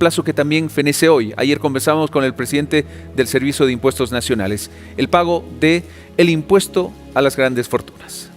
plazo que también fenece hoy. Ayer conversamos con el presidente del Servicio de Impuestos Nacionales, el pago del impuesto a las grandes fortunas.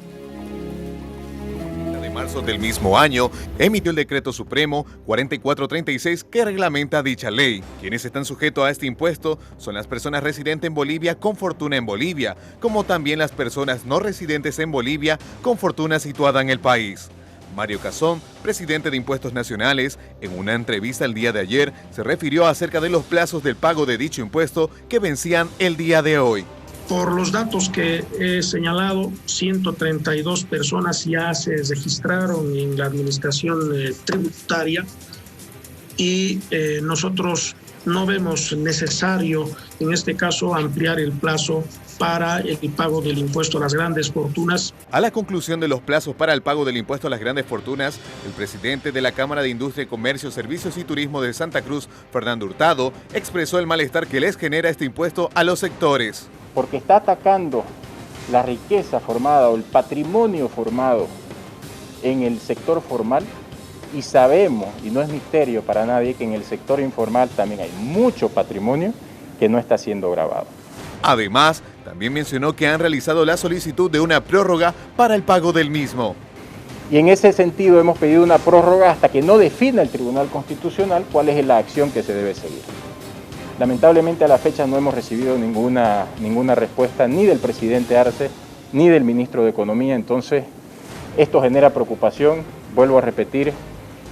De marzo del mismo año, emitió el Decreto Supremo 4436 que reglamenta dicha ley. Quienes están sujetos a este impuesto son las personas residentes en Bolivia con fortuna en Bolivia, como también las personas no residentes en Bolivia con fortuna situada en el país. Mario Cazón, presidente de Impuestos Nacionales, en una entrevista el día de ayer, se refirió acerca de los plazos del pago de dicho impuesto que vencían el día de hoy. Por los datos que he señalado, 132 personas ya se registraron en la administración tributaria y nosotros no vemos necesario, en este caso, ampliar el plazo para el pago del impuesto a las grandes fortunas. A la conclusión de los plazos para el pago del impuesto a las grandes fortunas, el presidente de la Cámara de Industria, Comercio, Servicios y Turismo de Santa Cruz, Fernando Hurtado, expresó el malestar que les genera este impuesto a los sectores. Porque está atacando la riqueza formada o el patrimonio formado en el sector formal, y sabemos, y no es misterio para nadie, que en el sector informal también hay mucho patrimonio que no está siendo grabado. Además, también mencionó que han realizado la solicitud de una prórroga para el pago del mismo. Y en ese sentido hemos pedido una prórroga hasta que no defina el Tribunal Constitucional cuál es la acción que se debe seguir. Lamentablemente a la fecha no hemos recibido ninguna respuesta ni del presidente Arce ni del ministro de Economía, entonces esto genera preocupación. Vuelvo a repetir,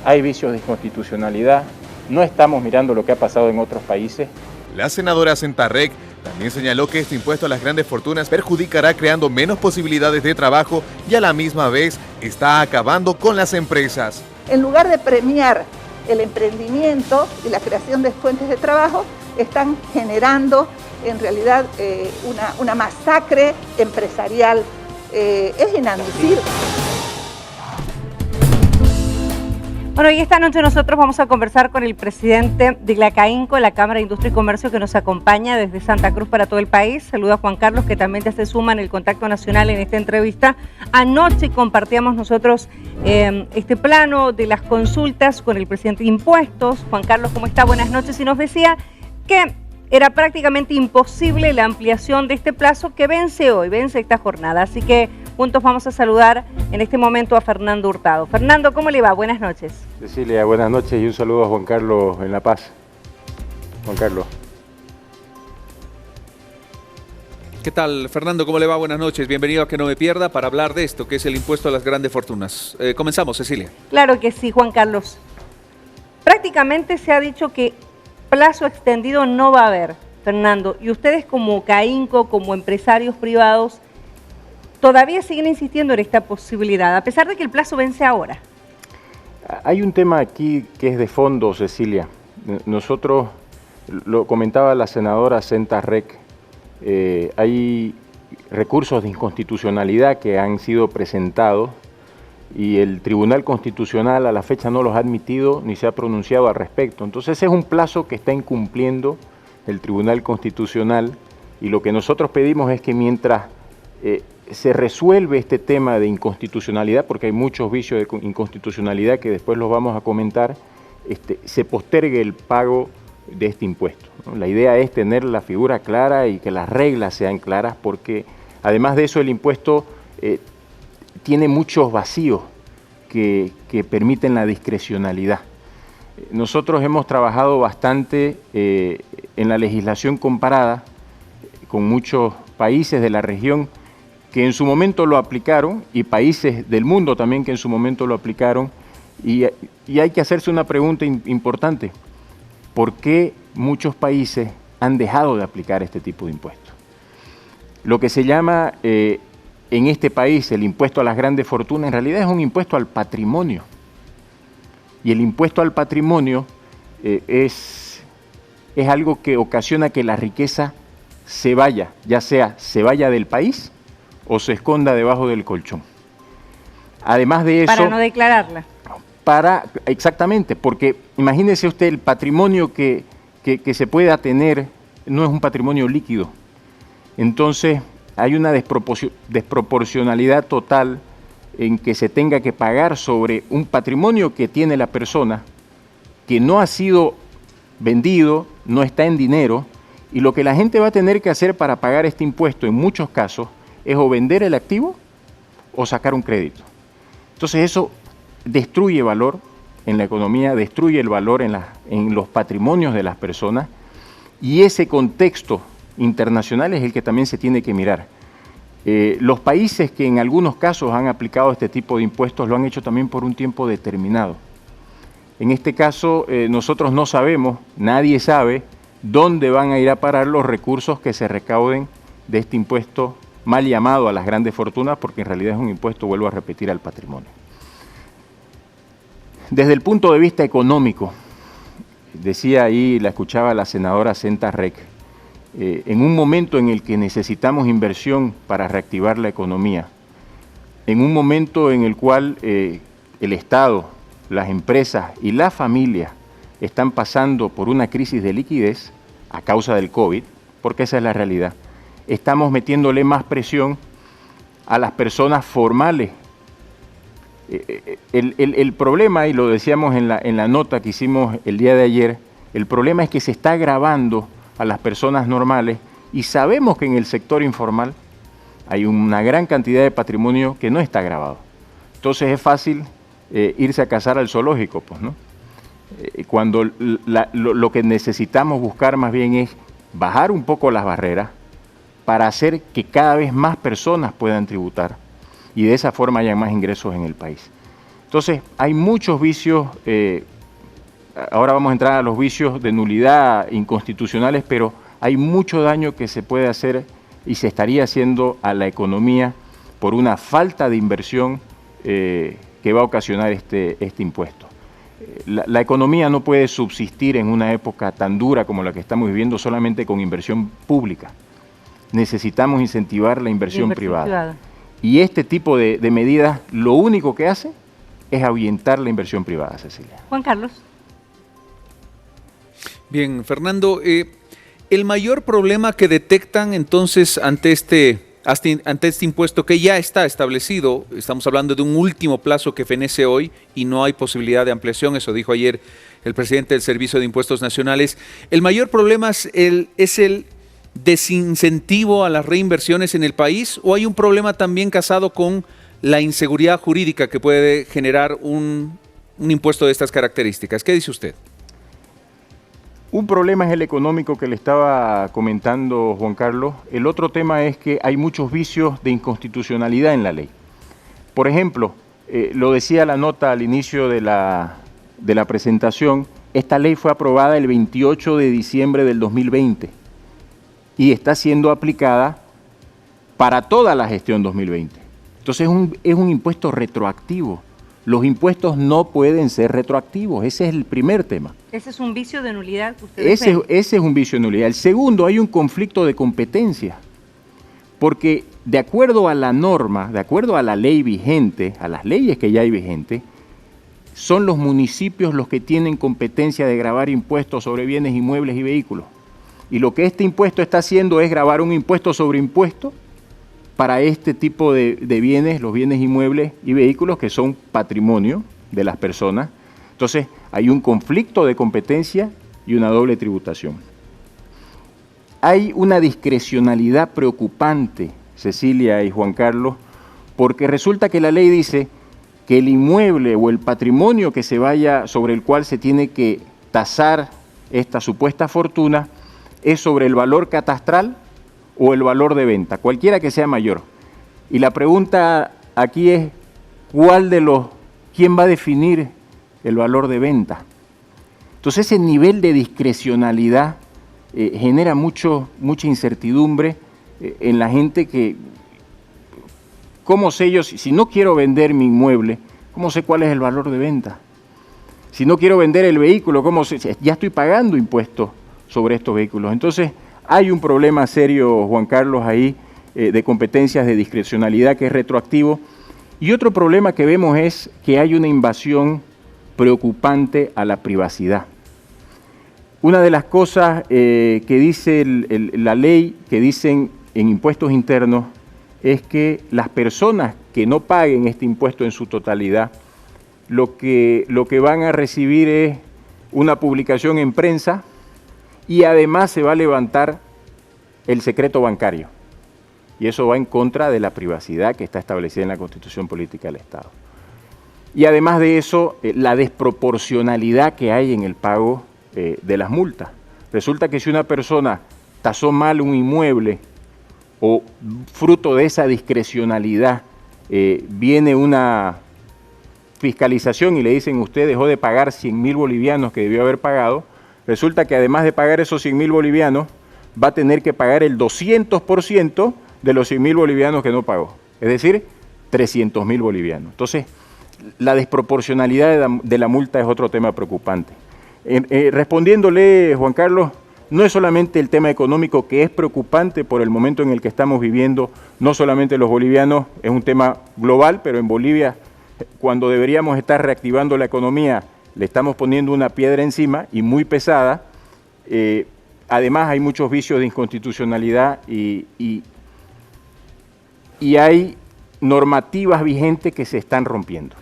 hay vicios de inconstitucionalidad, no estamos mirando lo que ha pasado en otros países. La senadora Sentarrec también señaló que este impuesto a las grandes fortunas perjudicará creando menos posibilidades de trabajo y a la misma vez está acabando con las empresas. En lugar de premiar el emprendimiento y la creación de fuentes de trabajo, están generando en realidad una masacre empresarial. Es inadmisible. Bueno, y esta noche nosotros vamos a conversar con el presidente de la CAINCO, la Cámara de Industria y Comercio, que nos acompaña desde Santa Cruz para todo el país. Saluda a Juan Carlos, que también ya se suma en el contacto nacional en esta entrevista. Anoche compartíamos nosotros este plano de las consultas con el presidente de Impuestos. Juan Carlos, ¿cómo está? Buenas noches. Y nos decía que era prácticamente imposible la ampliación de este plazo que vence hoy, vence esta jornada. Así que juntos vamos a saludar en este momento a Fernando Hurtado. Fernando, ¿cómo le va? Buenas noches. Cecilia, buenas noches y un saludo a Juan Carlos en La Paz. Juan Carlos. ¿Qué tal, Fernando? ¿Cómo le va? Buenas noches. Bienvenido a Que No Me Pierda para hablar de esto, que es el impuesto a las grandes fortunas. Comenzamos, Cecilia. Claro que sí, Juan Carlos. Prácticamente se ha dicho que plazo extendido no va a haber, Fernando. Y ustedes como CAINCO, como empresarios privados, todavía siguen insistiendo en esta posibilidad, a pesar de que el plazo vence ahora. Hay un tema aquí que es de fondo, Cecilia. Nosotros, lo comentaba la senadora Sentarrec, hay recursos de inconstitucionalidad que han sido presentados y el Tribunal Constitucional a la fecha no los ha admitido ni se ha pronunciado al respecto. Entonces ese es un plazo que está incumpliendo el Tribunal Constitucional y lo que nosotros pedimos es que mientras se resuelve este tema de inconstitucionalidad, porque hay muchos vicios de inconstitucionalidad que después los vamos a comentar, se postergue el pago de este impuesto, ¿no? La idea es tener la figura clara y que las reglas sean claras, porque además de eso el impuesto tiene muchos vacíos que permiten la discrecionalidad. Nosotros hemos trabajado bastante en la legislación comparada con muchos países de la región que en su momento lo aplicaron y países del mundo también que en su momento lo aplicaron y hay que hacerse una pregunta importante. ¿Por qué muchos países han dejado de aplicar este tipo de impuestos? Lo que se llama en este país el impuesto a las grandes fortunas en realidad es un impuesto al patrimonio. Y el impuesto al patrimonio es algo que ocasiona que la riqueza se vaya, ya sea se vaya del país o se esconda debajo del colchón. Además de eso... Para no declararla. Exactamente, porque imagínese usted el patrimonio que se pueda tener no es un patrimonio líquido. Entonces hay una desproporcionalidad total en que se tenga que pagar sobre un patrimonio que tiene la persona que no ha sido vendido, no está en dinero, y lo que la gente va a tener que hacer para pagar este impuesto en muchos casos es o vender el activo o sacar un crédito. Entonces eso destruye valor en la economía, destruye el valor en los patrimonios de las personas, y ese contexto internacional es el que también se tiene que mirar. Los países que en algunos casos han aplicado este tipo de impuestos lo han hecho también por un tiempo determinado. En este caso nosotros no sabemos, nadie sabe dónde van a ir a parar los recursos que se recauden de este impuesto mal llamado a las grandes fortunas, porque en realidad es un impuesto, vuelvo a repetir, al patrimonio. Desde el punto de vista económico, decía ahí, la escuchaba la senadora Senta Rek, en un momento en el que necesitamos inversión para reactivar la economía, en un momento en el cual el Estado, las empresas y las familias están pasando por una crisis de liquidez a causa del COVID, porque esa es la realidad, estamos metiéndole más presión a las personas formales. El problema, y lo decíamos en la nota que hicimos el día de ayer, el problema es que se está agravando a las personas normales, y sabemos que en el sector informal hay una gran cantidad de patrimonio que no está gravado. Entonces es fácil irse a cazar al zoológico, pues, ¿no? Cuando lo que necesitamos buscar más bien es bajar un poco las barreras para hacer que cada vez más personas puedan tributar y de esa forma haya más ingresos en el país. Entonces, hay muchos vicios, ahora vamos a entrar a los vicios de nulidad inconstitucionales, pero hay mucho daño que se puede hacer y se estaría haciendo a la economía por una falta de inversión que va a ocasionar este impuesto. La economía no puede subsistir en una época tan dura como la que estamos viviendo solamente con inversión pública. Necesitamos incentivar la inversión privada. Y este tipo de medidas lo único que hace es ahuyentar la inversión privada, Cecilia. Juan Carlos. Bien, Fernando, el mayor problema que detectan entonces ante este impuesto que ya está establecido, estamos hablando de un último plazo que fenece hoy y no hay posibilidad de ampliación, eso dijo ayer el presidente del Servicio de Impuestos Nacionales, el mayor problema es el desincentivo a las reinversiones en el país, o hay un problema también casado con la inseguridad jurídica que puede generar un impuesto de estas características. ¿Qué dice usted? Un problema es el económico que le estaba comentando Juan Carlos. El otro tema es que hay muchos vicios de inconstitucionalidad en la ley. Por ejemplo, lo decía la nota al inicio de la presentación, esta ley fue aprobada el 28 de diciembre del 2020 y está siendo aplicada para toda la gestión 2020. Entonces es un impuesto retroactivo. Los impuestos no pueden ser retroactivos, ese es el primer tema. ¿Ese es un vicio de nulidad que ustedes ven? Ese es un vicio de nulidad. El segundo, hay un conflicto de competencia, porque de acuerdo a la norma, de acuerdo a la ley vigente, a las leyes que ya hay vigentes, son los municipios los que tienen competencia de gravar impuestos sobre bienes inmuebles y vehículos. Y lo que este impuesto está haciendo es gravar un impuesto sobre impuesto para este tipo de bienes, los bienes inmuebles y vehículos que son patrimonio de las personas. Entonces hay un conflicto de competencia y una doble tributación. Hay una discrecionalidad preocupante, Cecilia y Juan Carlos, porque resulta que la ley dice que el inmueble o el patrimonio que se vaya, sobre el cual se tiene que tasar esta supuesta fortuna, es sobre el valor catastral o el valor de venta, cualquiera que sea mayor. Y la pregunta aquí es, ¿quién va a definir el valor de venta? Entonces ese nivel de discrecionalidad genera mucha incertidumbre en la gente que, ¿cómo sé yo? Si no quiero vender mi inmueble, ¿cómo sé cuál es el valor de venta? Si no quiero vender el vehículo, ¿cómo sé? Ya estoy pagando impuestos sobre estos vehículos. Entonces hay un problema serio, Juan Carlos, ahí de competencias de discrecionalidad que es retroactivo. Y otro problema que vemos es que hay una invasión preocupante a la privacidad. Una de las cosas que dice la ley, que dicen en impuestos internos, es que las personas que no paguen este impuesto en su totalidad, lo que van a recibir es una publicación en prensa y además se va a levantar el secreto bancario. Y eso va en contra de la privacidad que está establecida en la Constitución Política del Estado. Y además de eso, la desproporcionalidad que hay en el pago de las multas. Resulta que si una persona tasó mal un inmueble o fruto de esa discrecionalidad viene una fiscalización y le dicen usted dejó de pagar 100.000 bolivianos que debió haber pagado, resulta que además de pagar esos 100.000 bolivianos va a tener que pagar el 200% de los 100.000 bolivianos que no pagó, es decir, 300.000 bolivianos. Entonces, la desproporcionalidad de la multa es otro tema preocupante. Respondiéndole, Juan Carlos, no es solamente el tema económico que es preocupante por el momento en el que estamos viviendo, no solamente los bolivianos, es un tema global, pero en Bolivia, cuando deberíamos estar reactivando la economía, le estamos poniendo una piedra encima y muy pesada. Además hay muchos vicios de inconstitucionalidad y hay normativas vigentes que se están rompiendo.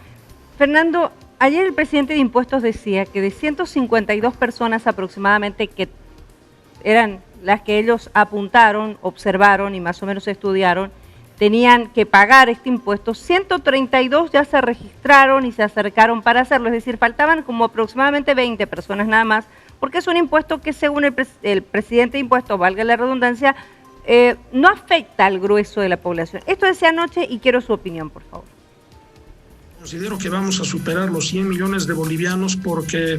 Fernando, ayer el presidente de Impuestos decía que de 152 personas aproximadamente que eran las que ellos apuntaron, observaron y más o menos estudiaron, tenían que pagar este impuesto, 132 ya se registraron y se acercaron para hacerlo, es decir, faltaban como aproximadamente 20 personas nada más, porque es un impuesto que según el presidente de Impuestos, valga la redundancia, no afecta al grueso de la población. Esto decía anoche y quiero su opinión, por favor. Considero que vamos a superar los 100 millones de bolivianos porque,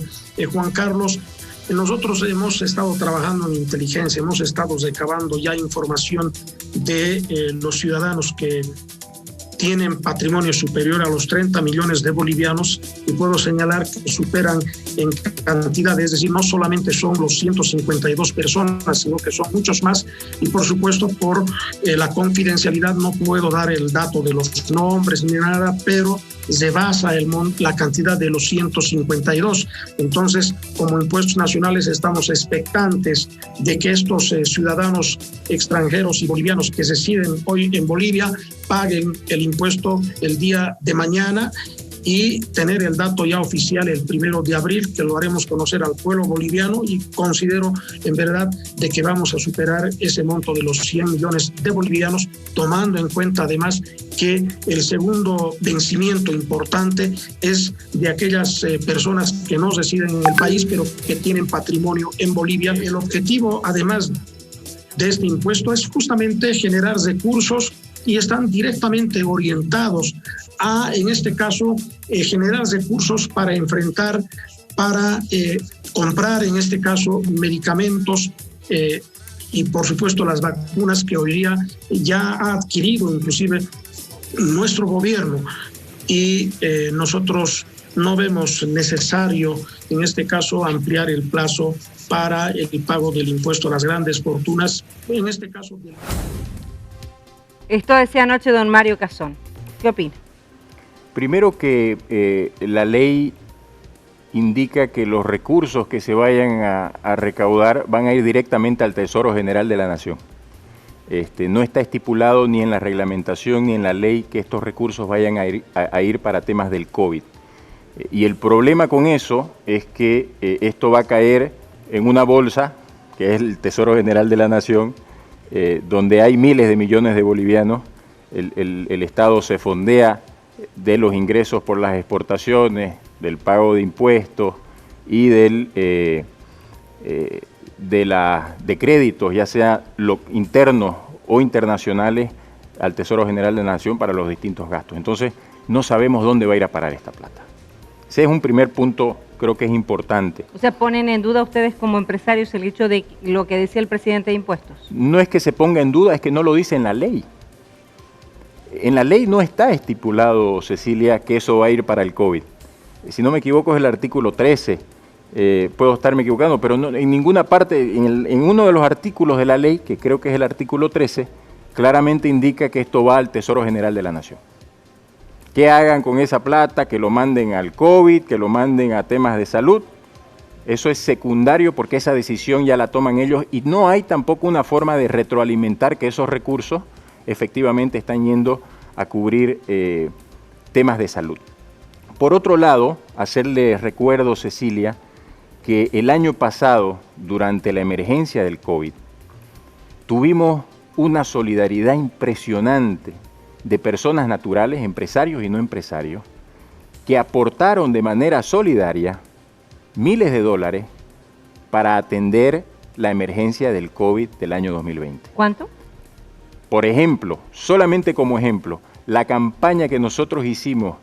Juan Carlos, nosotros hemos estado trabajando en inteligencia, hemos estado recabando ya información de los ciudadanos que tienen patrimonio superior a los 30 millones de bolivianos y puedo señalar que superan en cantidad, es decir, no solamente son los 152 personas, sino que son muchos más y por supuesto por la confidencialidad no puedo dar el dato de los nombres ni nada, pero se basa la cantidad de los 152. Entonces, como Impuestos Nacionales estamos expectantes de que estos ciudadanos extranjeros y bolivianos que residen hoy en Bolivia paguen el impuesto el día de mañana y tener el dato ya oficial el 1 de abril, que lo haremos conocer al pueblo boliviano y considero en verdad de que vamos a superar ese monto de los 100 millones de bolivianos, tomando en cuenta además que el segundo vencimiento importante es de aquellas personas que no residen en el país, pero que tienen patrimonio en Bolivia. El objetivo, además de este impuesto, es justamente generar recursos y están directamente orientados a, en este caso, generar recursos para enfrentar, para comprar, en este caso, medicamentos y, por supuesto, las vacunas que hoy día ya ha adquirido inclusive nuestro gobierno. Y nosotros no vemos necesario, en este caso, ampliar el plazo para el pago del impuesto a las grandes fortunas, en este caso. Esto decía anoche don Mario Cazón. ¿Qué opina? Primero que la ley indica que los recursos que se vayan a recaudar van a ir directamente al Tesoro General de la Nación. No está estipulado ni en la reglamentación ni en la ley que estos recursos vayan a ir para temas del COVID. Y el problema con eso es que esto va a caer en una bolsa, que es el Tesoro General de la Nación, donde hay miles de millones de bolivianos. El Estado se fondea de los ingresos por las exportaciones, del pago de impuestos y de créditos, ya sea internos o internacionales, al Tesoro General de la Nación para los distintos gastos. Entonces, no sabemos dónde va a ir a parar esta plata. Ese es un primer punto, creo que es importante. O sea, ¿ponen en duda ustedes como empresarios el hecho de lo que decía el presidente de Impuestos? No es que se ponga en duda, es que no lo dice en la ley. En la ley no está estipulado, Cecilia, que eso va a ir para el COVID. Si no me equivoco es el artículo 13, puedo estarme equivocando, pero no, en ninguna parte, en uno de los artículos de la ley, que creo que es el artículo 13, claramente indica que esto va al Tesoro General de la Nación. ¿Qué hagan con esa plata? Que lo manden al COVID, que lo manden a temas de salud. Eso es secundario porque esa decisión ya la toman ellos y no hay tampoco una forma de retroalimentar que esos recursos efectivamente están yendo a cubrir temas de salud. Por otro lado, hacerle recuerdo, Cecilia, que el año pasado, durante la emergencia del COVID, tuvimos una solidaridad impresionante de personas naturales, empresarios y no empresarios, que aportaron de manera solidaria miles de dólares para atender la emergencia del COVID del año 2020. ¿Cuánto? Por ejemplo, solamente como ejemplo, la campaña que nosotros hicimos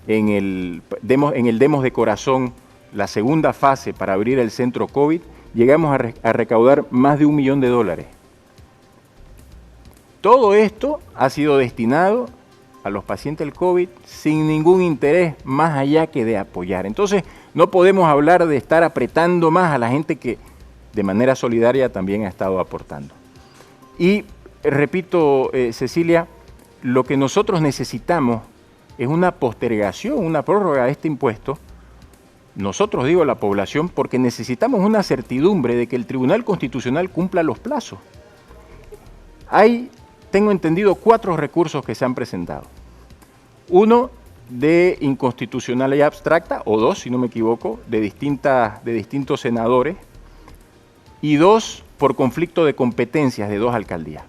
en el Demos de Corazón, la segunda fase para abrir el centro COVID, llegamos a recaudar más de $1 millón. Todo esto ha sido destinado a los pacientes del COVID sin ningún interés más allá que de apoyar. Entonces, no podemos hablar de estar apretando más a la gente que de manera solidaria también ha estado aportando. Y repito, Cecilia, lo que nosotros necesitamos es una postergación, una prórroga de este impuesto. Nosotros, digo, la población, porque necesitamos una certidumbre de que el Tribunal Constitucional cumpla los plazos. Hay, tengo entendido, 4 recursos que se han presentado. Uno de inconstitucionalidad abstracta, o 2, si no me equivoco, de distintos senadores, y 2 por conflicto de competencias de 2 alcaldías.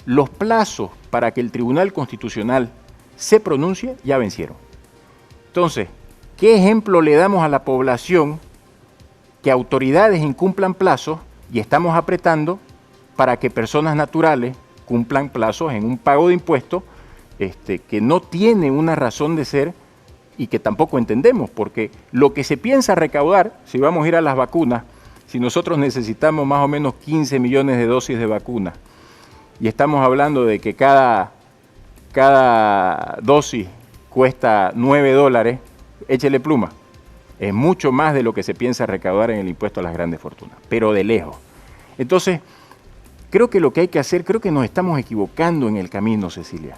Los plazos para que el Tribunal Constitucional se pronuncie ya vencieron. Entonces, ¿qué ejemplo le damos a la población que autoridades incumplan plazos y estamos apretando para que personas naturales cumplan plazos en un pago de impuestos que no tiene una razón de ser y que tampoco entendemos? Porque lo que se piensa recaudar, si vamos a ir a las vacunas, si nosotros necesitamos más o menos 15 millones de dosis de vacunas y estamos hablando de que cada dosis cuesta $9, échele pluma. Es mucho más de lo que se piensa recaudar en el impuesto a las grandes fortunas, pero de lejos. Entonces, creo que lo que hay que hacer, creo que nos estamos equivocando en el camino, Cecilia.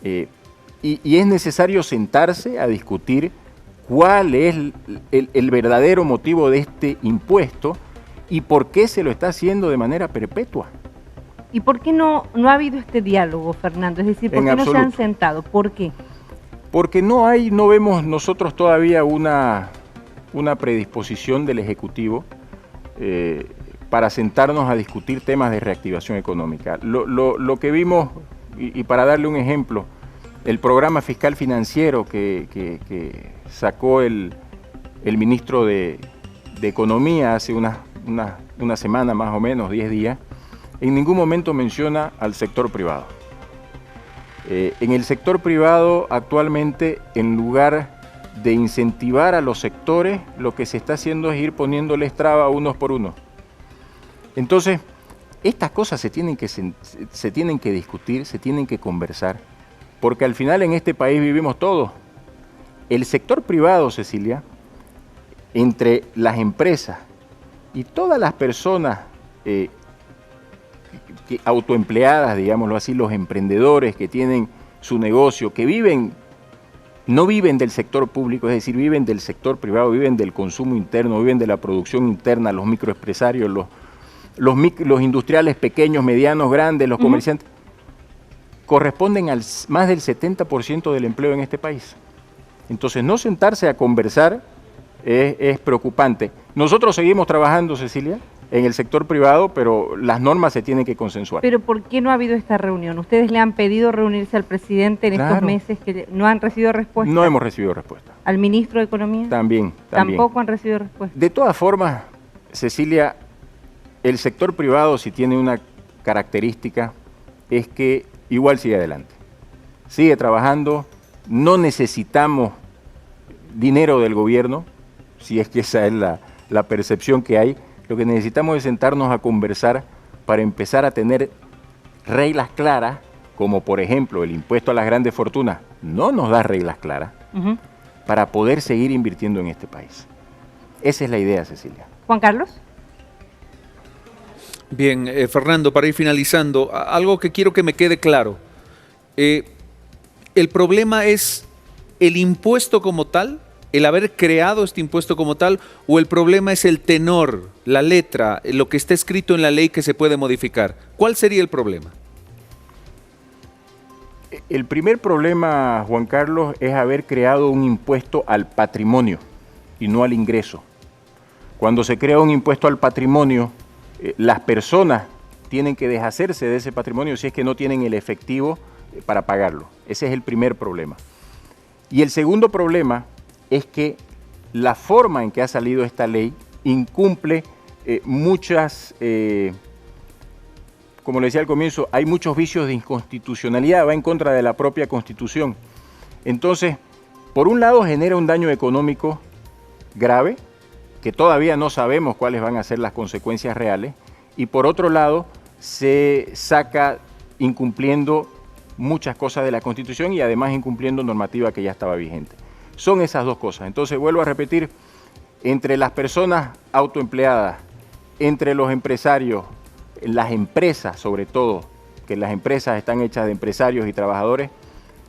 Y es necesario sentarse a discutir cuál es el verdadero motivo de este impuesto y por qué se lo está haciendo de manera perpetua. ¿Y por qué no ha habido este diálogo, Fernando? Es decir, ¿por qué no se han sentado? ¿Por qué? Porque no vemos nosotros todavía una predisposición del Ejecutivo para sentarnos a discutir temas de reactivación económica. Lo que vimos, y para darle un ejemplo, el programa fiscal financiero que sacó el ministro de Economía hace una semana más o menos, 10 días, en ningún momento menciona al sector privado. En el sector privado actualmente, en lugar de incentivar a los sectores, lo que se está haciendo es ir poniéndoles traba unos por unos. Entonces, estas cosas se tienen que discutir, se tienen que conversar, porque al final en este país vivimos todos. El sector privado, Cecilia, entre las empresas y todas las personas autoempleadas, digámoslo así, los emprendedores que tienen su negocio, que no viven del sector público, es decir, viven del sector privado, viven del consumo interno, viven de la producción interna, los microempresarios, los industriales pequeños, medianos, grandes, los comerciantes, corresponden al más del 70% del empleo en este país. Entonces, no sentarse a conversar es preocupante. Nosotros seguimos trabajando, Cecilia, en el sector privado, pero las normas se tienen que consensuar. ¿Pero por qué no ha habido esta reunión? ¿Ustedes le han pedido reunirse al presidente en estos meses que no han recibido respuesta? No hemos recibido respuesta. ¿Al ministro de Economía? También. ¿Tampoco han recibido respuesta? De todas formas, Cecilia, el sector privado, si tiene una característica, es que igual sigue adelante. Sigue trabajando, no necesitamos dinero del gobierno, si es que esa es la percepción que hay. Lo que necesitamos es sentarnos a conversar para empezar a tener reglas claras, como por ejemplo el impuesto a las grandes fortunas no nos da reglas claras, para poder seguir invirtiendo en este país. Esa es la idea, Cecilia. Juan Carlos. Bien, Fernando, para ir finalizando, algo que quiero que me quede claro. ¿El problema es el impuesto como tal? ¿El haber creado este impuesto como tal? ¿O el problema es el tenor, la letra, lo que está escrito en la ley que se puede modificar? ¿Cuál sería el problema? El primer problema, Juan Carlos, es haber creado un impuesto al patrimonio y no al ingreso. Cuando se crea un impuesto al patrimonio, las personas tienen que deshacerse de ese patrimonio si es que no tienen el efectivo para pagarlo. Ese es el primer problema. Y el segundo problema es que la forma en que ha salido esta ley incumple muchas, como le decía al comienzo, hay muchos vicios de inconstitucionalidad, va en contra de la propia Constitución. Entonces, por un lado genera un daño económico grave, que todavía no sabemos cuáles van a ser las consecuencias reales, y por otro lado se saca incumpliendo muchas cosas de la Constitución y además incumpliendo normativa que ya estaba vigente. Son esas dos cosas. Entonces, vuelvo a repetir, entre las personas autoempleadas, entre los empresarios, las empresas sobre todo, que las empresas están hechas de empresarios y trabajadores,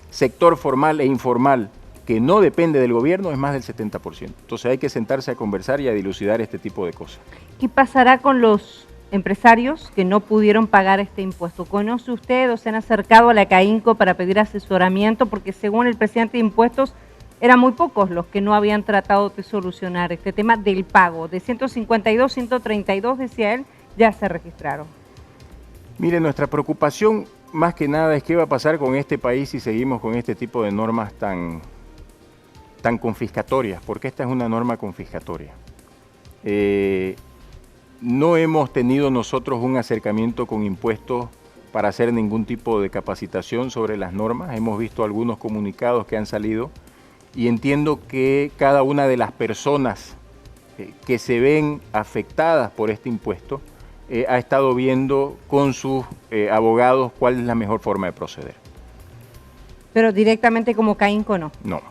sector formal e informal, que no depende del gobierno, es más del 70%. Entonces hay que sentarse a conversar y a dilucidar este tipo de cosas. ¿Qué pasará con los empresarios que no pudieron pagar este impuesto? ¿Conoce usted o se han acercado a la CAINCO para pedir asesoramiento? Porque según el presidente de impuestos, eran muy pocos los que no habían tratado de solucionar este tema del pago. De 152, 132, decía él, ya se registraron. Mire, nuestra preocupación más que nada es qué va a pasar con este país si seguimos con este tipo de normas tan confiscatorias, porque esta es una norma confiscatoria. No hemos tenido nosotros un acercamiento con impuestos para hacer ningún tipo de capacitación sobre las normas. Hemos visto algunos comunicados que han salido y entiendo que cada una de las personas que se ven afectadas por este impuesto ha estado viendo con sus abogados cuál es la mejor forma de proceder. Pero directamente como CAINCO no. No.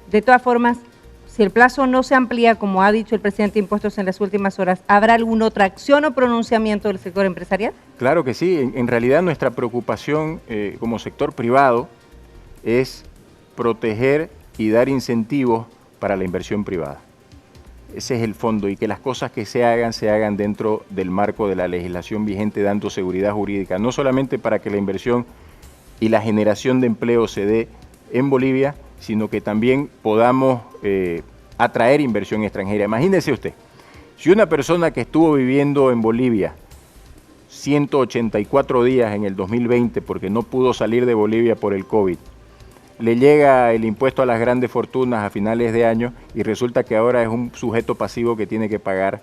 De todas formas, si el plazo no se amplía, como ha dicho el presidente de impuestos en las últimas horas, ¿habrá alguna otra acción o pronunciamiento del sector empresarial? Claro que sí. En realidad nuestra preocupación como sector privado es proteger y dar incentivos para la inversión privada. Ese es el fondo, y que las cosas que se hagan dentro del marco de la legislación vigente, dando seguridad jurídica, no solamente para que la inversión y la generación de empleo se dé en Bolivia, sino que también podamos atraer inversión extranjera. Imagínese usted, si una persona que estuvo viviendo en Bolivia 184 días en el 2020 porque no pudo salir de Bolivia por el COVID, le llega el impuesto a las grandes fortunas a finales de año y resulta que ahora es un sujeto pasivo que tiene que pagar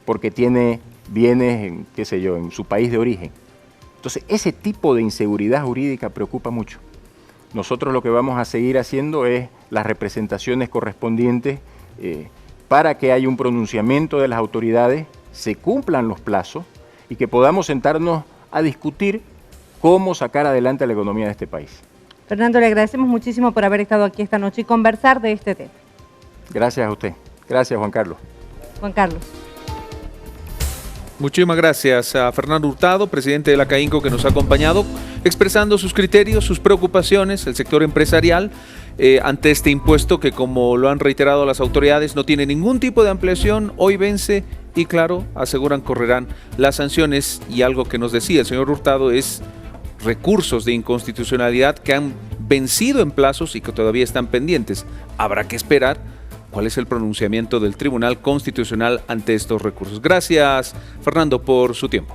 porque tiene bienes en, qué sé yo, en su país de origen. Entonces, ese tipo de inseguridad jurídica preocupa mucho. Nosotros lo que vamos a seguir haciendo es las representaciones correspondientes para que haya un pronunciamiento de las autoridades, se cumplan los plazos y que podamos sentarnos a discutir cómo sacar adelante la economía de este país. Fernando, le agradecemos muchísimo por haber estado aquí esta noche y conversar de este tema. Gracias a usted. Gracias, Juan Carlos. Juan Carlos. Muchísimas gracias a Fernando Hurtado, presidente de la CAINCO, que nos ha acompañado, expresando sus criterios, sus preocupaciones, el sector empresarial, ante este impuesto que, como lo han reiterado las autoridades, no tiene ningún tipo de ampliación, hoy vence y, claro, aseguran correrán las sanciones. Y algo que nos decía el señor Hurtado es recursos de inconstitucionalidad que han vencido en plazos y que todavía están pendientes. Habrá que esperar cuál es el pronunciamiento del Tribunal Constitucional ante estos recursos. Gracias, Fernando, por su tiempo.